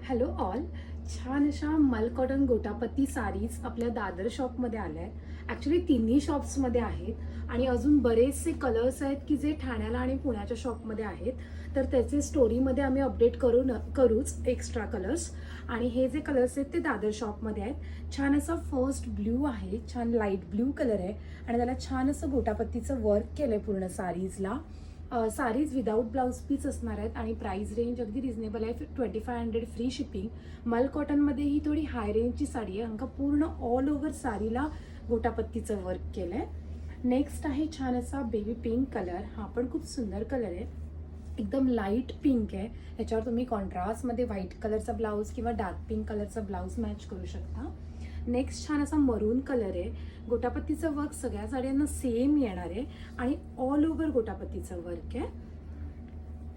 Hello all. छान अशा मल कॉटन गोटापत्ती साडीज आपल्या दादर शॉपमध्ये आल्या आहेत. ॲक्च्युली तिन्ही शॉप्समध्ये आहेत आणि अजून बरेचसे कलर्स आहेत की जे ठाण्याला आणि पुण्याच्या शॉपमध्ये आहेत. तर त्याचे स्टोरीमध्ये आम्ही अपडेट करूच एक्स्ट्रा कलर्स. आणि हे जे कलर्स आहेत ते दादर शॉपमध्ये आहेत. छान असा फर्स्ट ब्ल्यू आहे, छान लाईट ब्ल्यू कलर आहे आणि त्याला छान असं गोटापत्तीचं वर्क केलं आहे पूर्ण साडीजला. साडीज विदाऊट ब्लाऊज पीस असणार आहेत आणि प्राइस रेंज अगदी रिझनेबल आहे. 2500 फ्री शिपिंग. मल कॉटनमध्ये ही थोडी हाय रेंजची साडी आहे, पूर्ण ऑल ओव्हर साडीला गोटापत्तीचं वर्क केलं आहे. नेक्स्ट आहे छान असा बेबी पिंक कलर. हा पण खूप सुंदर कलर आहे, एकदम लाईट पिंक आहे. ह्याच्यावर तुम्ही कॉन्ट्रास्टमध्ये व्हाईट कलरचा ब्लाऊज किंवा डार्क पिंक कलरचा ब्लाऊज मॅच करू शकता. नेक्स्ट छान असा मरून कलर आहे. गोटापत्तीचं वर्क सगळ्या साड्यांना सेम येणार आहे आणि ऑल ओव्हर गोटापत्तीचं वर्क आहे.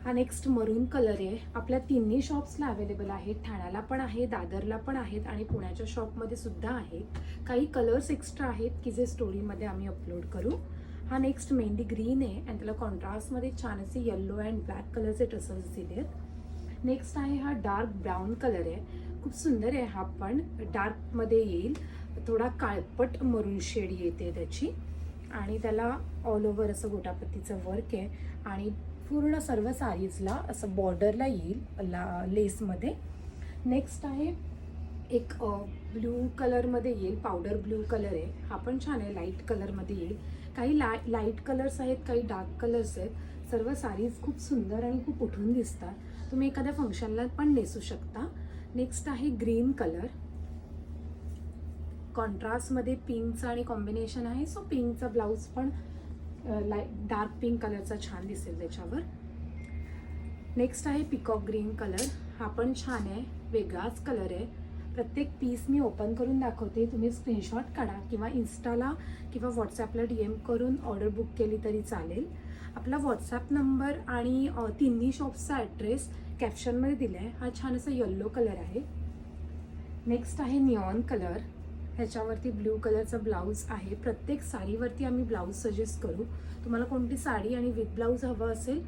हा नेक्स्ट मरून कलर आहे. आपल्या तिन्ही शॉप्सला अवेलेबल आहे. ठाण्याला पण आहे, दादरला पण आहेत आणि पुण्याच्या शॉपमध्ये सुद्धा आहेत. काही कलर्स एक्स्ट्रा आहेत की जे स्टोरीमध्ये आम्ही अपलोड करू. हा नेक्स्ट मेहंदी ग्रीन आहे आणि त्याला कॉन्ट्रास्टमध्ये छान असे येल्लो अँड ब्लॅक कलरचे टसल्स दिले आहेत. नेक्स्ट आहे हा डार्क ब्राऊन कलर आहे. खूप सुंदर आहे. हा पण डार्कमध्ये येईल, थोडा काळपट मरून शेड येते त्याची आणि त्याला ऑल ओव्हर असं गोटापत्तीचं वर्क आहे आणि पूर्ण सर्व साडीजला असं बॉर्डरला येईल लेसमध्ये. नेक्स्ट आहे एक ब्ल्यू कलरमध्ये येईल, पावडर ब्ल्यू कलर आहे. हा पण छान आहे, लाईट कलरमध्ये येईल. काही लाईट कलर्स आहेत, काही डार्क कलर्स आहेत. सर्व साडीज खूप सुंदर आणि खूप उठून दिसतात. तुम्ही एखाद्या फंक्शनला पण नेसू शकता. नेक्स्ट आहे ग्रीन कलर. कॉन्ट्रास्टमध्ये पिंकचा आणि कॉम्बिनेशन आहे, सो पिंकचा ब्लाऊज पण डार्क पिंक कलरचा छान दिसेल त्याच्यावर. नेक्स्ट आहे पिकॉक ग्रीन कलर. हा पण छान आहे, वेगळाच कलर आहे. प्रत्येक पीस मी ओपन करून दाखवते, तुम्ही स्क्रीनशॉट काढा किंवा इन्स्टाला किंवा व्हॉट्सॲपला DM करून ऑर्डर बुक केली तरी चालेल. आपला व्हॉट्सॲप नंबर आणि तिन्ही शॉप्सचा ॲड्रेस कॅप्शनमध्ये दिला आहे. हा छान असा येल्लो कलर आहे. नेक्स्ट आहे निऑन कलर. ह्याच्यावरती ब्ल्यू कलरचा ब्लाऊज आहे. प्रत्येक साडीवरती आम्ही ब्लाऊज सजेस्ट करू. तुम्हाला कोणती साडी आणि विथ ब्लाऊज हवं असेल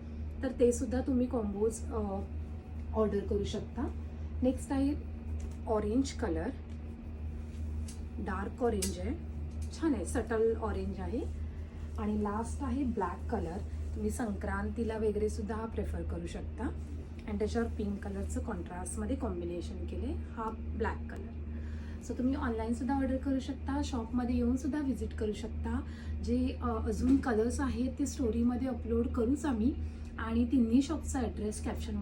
तर ते सुद्धा तुम्ही कॉम्बोज ऑर्डर करू शकता. नेक्स्ट आहे ऑरेंज कलर. डार्क ऑरेंज आहे, छान आहे, सटल ऑरेंज आहे. आणि लास्ट आहे ब्लॅक कलर. तुम्ही संक्रांतीला वगैरे सुद्धा हा प्रेफर करू शकता आणि त्याच्यावर पिंक कलरचं कॉन्ट्रास्टमध्ये कॉम्बिनेशन केले. हा ब्लॅक कलर. सो तुम्ही ऑनलाईनसुद्धा ऑर्डर करू शकता, शॉपमध्ये येऊनसुद्धा व्हिजिट करू शकता. जे अजून कलर्स आहेत ते स्टोरीमध्ये अपलोड करूच आम्ही आणि तिन्ही शॉपचा ॲड्रेस कॅप्शनमध्ये